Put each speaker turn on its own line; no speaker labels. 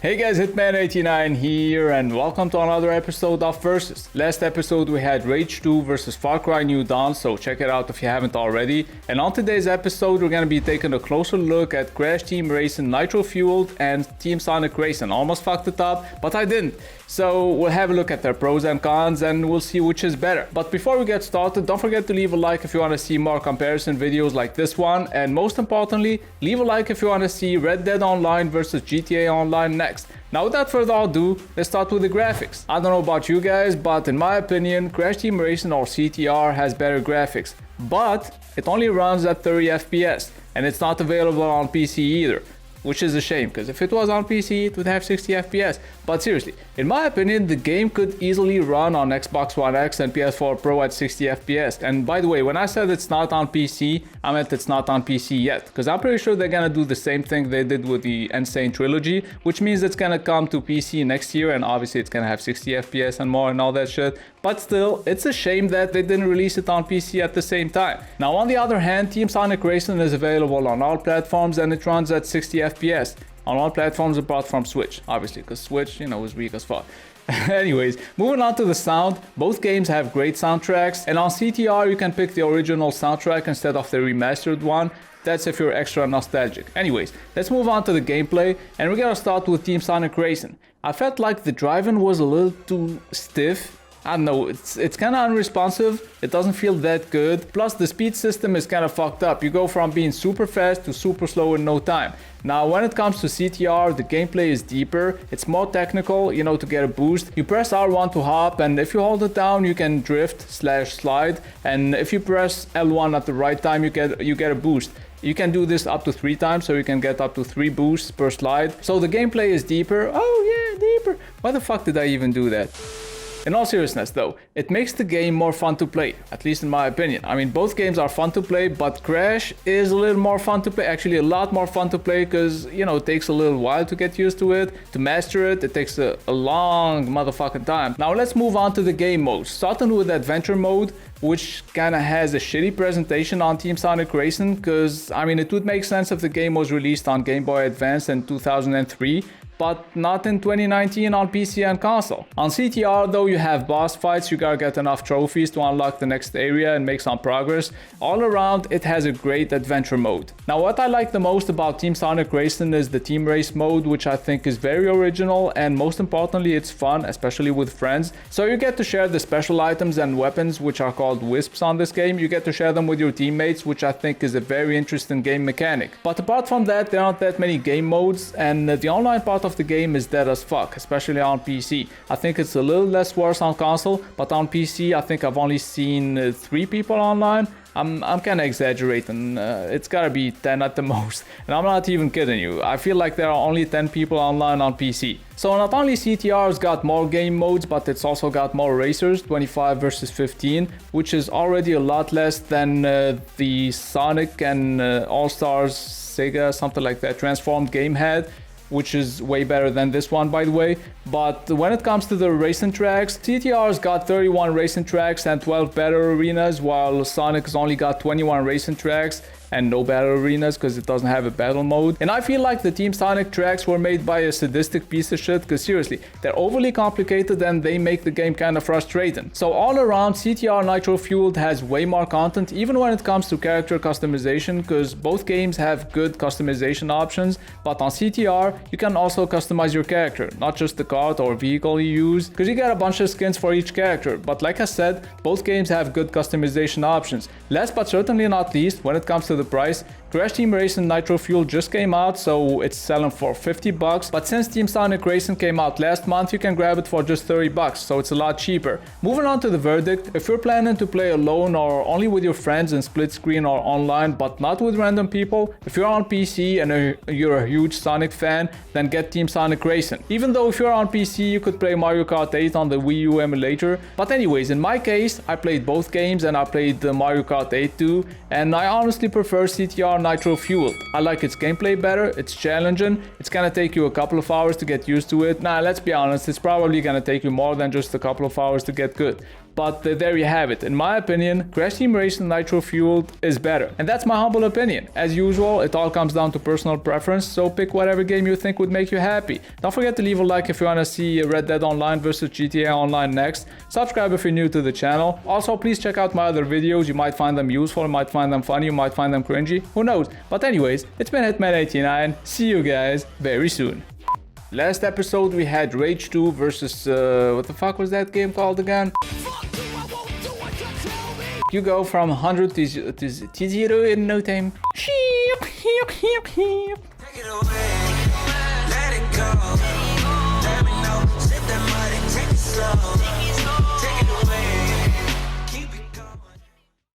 Hey guys, Hitman89 here and welcome to another episode of Versus. Last episode we had Rage 2 versus Far Cry New Dawn, so check it out if you haven't already. And on today's episode we're going to be taking a closer look at Crash Team Racing Nitro Fueled and Team Sonic Racing. Almost fucked it up, but I didn't. So we'll have a look at their pros and cons and we'll see which is better. But before we get started, don't forget to leave a like if you want to see more comparison videos like this one. And most importantly, leave a like if you want to see Red Dead Online versus GTA Online next. Now without further ado, let's start with the graphics. I don't know about you guys, but in my opinion, Crash Team Racing or CTR has better graphics. But it only runs at 30 FPS and it's not available on PC either. Which is a shame, because if it was on PC, it would have 60 FPS. But seriously, in my opinion, the game could easily run on Xbox One X and PS4 Pro at 60 FPS. And by the way, when I said it's not on PC, I meant it's not on PC yet. Because I'm pretty sure they're gonna do the same thing they did with the Insane Trilogy, which means it's gonna come to PC next year, and obviously it's gonna have 60 FPS and more and all that shit. But still, it's a shame that they didn't release it on PC at the same time. Now on the other hand, Team Sonic Racing is available on all platforms and it runs at 60 FPS. On all platforms apart from Switch, obviously, because Switch, is weak as fuck. Anyways, moving on to the sound, both games have great soundtracks, and on CTR you can pick the original soundtrack instead of the remastered one. That's if you're extra nostalgic. Anyways, let's move on to the gameplay, and we're gonna start with Team Sonic Racing. I felt like the driving was a little too stiff. I don't know, it's kind of unresponsive, it doesn't feel that good. Plus the speed system is kind of fucked up. You go from being super fast to super slow in no time. Now when it comes to CTR, the gameplay is deeper, it's more technical, to get a boost. You press R1 to hop, and if you hold it down you can drift/slide, and if you press L1 at the right time you get a boost. You can do this up to 3 times, so you can get up to 3 boosts per slide. So the gameplay is deeper. Oh yeah, deeper. Why the fuck did I even do that? In all seriousness though, it makes the game more fun to play, at least in my opinion. I mean, both games are fun to play, but Crash is a little more fun to play, actually a lot more fun to play, because, it takes a little while to get used to it, to master it. It takes a long motherfucking time. Now let's move on to the game modes, starting with Adventure Mode, which kinda has a shitty presentation on Team Sonic Racing, because, it would make sense if the game was released on Game Boy Advance in 2003, but not in 2019 on PC and console. On CTR though, you have boss fights, you gotta get enough trophies to unlock the next area and make some progress. All around, it has a great adventure mode. Now what I like the most about Team Sonic Racing is the team race mode, which I think is very original, and most importantly it's fun, especially with friends. So you get to share the special items and weapons, which are called wisps on this game. You get to share them with your teammates, which I think is a very interesting game mechanic. But apart from that, there aren't that many game modes, and the online part of the game is dead as fuck, especially on PC. I think it's a little less worse on console, but on PC I think I've only seen 3 people online. I'm kind of exaggerating, it's gotta be 10 at the most, and I'm not even kidding you. I feel like there are only 10 people online on PC. So not only CTR's got more game modes, but it's also got more racers, 25 versus 15, which is already a lot less than the Sonic and All-Stars Sega, something like that, transformed game had, which is way better than this one, by the way. But when it comes to the racing tracks, CTR's got 31 racing tracks and 12 battle arenas, while Sonic's only got 21 racing tracks and no battle arenas because it doesn't have a battle mode. And I feel like the Team Sonic tracks were made by a sadistic piece of shit, because seriously, they're overly complicated and they make the game kind of frustrating. So all around, CTR Nitro Fueled has way more content, even when it comes to character customization, because both games have good customization options. But on CTR, you can also customize your character, not just the cart or vehicle you use, because you get a bunch of skins for each character. But like I said, both games have good customization options. Last but certainly not least, when it comes to the price, Crash Team Racing Nitro Fuel just came out, so it's selling for $50, but since Team Sonic Racing came out last month, you can grab it for just $30, so it's a lot cheaper. Moving on to the verdict, if you're planning to play alone or only with your friends in split screen or online, but not with random people, if you're on PC and you're a huge Sonic fan, then get Team Sonic Racing. Even though if you're on PC, you could play Mario Kart 8 on the Wii U emulator. But anyways, in my case, I played both games and I played the Mario Kart 8 too, and I honestly prefer CTR Nitro Fueled. I like its gameplay better, it's challenging, it's gonna take you a couple of hours to get used to it. Nah, let's be honest, it's probably gonna take you more than just a couple of hours to get good. But there you have it. In my opinion, Crash Team Racing Nitro Fueled is better. And that's my humble opinion. As usual, it all comes down to personal preference, so pick whatever game you think would make you happy. Don't forget to leave a like if you want to see Red Dead Online versus GTA Online next. Subscribe if you're new to the channel. Also, please check out my other videos. You might find them useful, you might find them funny, you might find them cringy. Who knows? But anyways, it's been Hitman89. See you guys very soon. Last episode we had Rage 2 versus what the fuck was that game called again? You go from 100 to 0 in no time.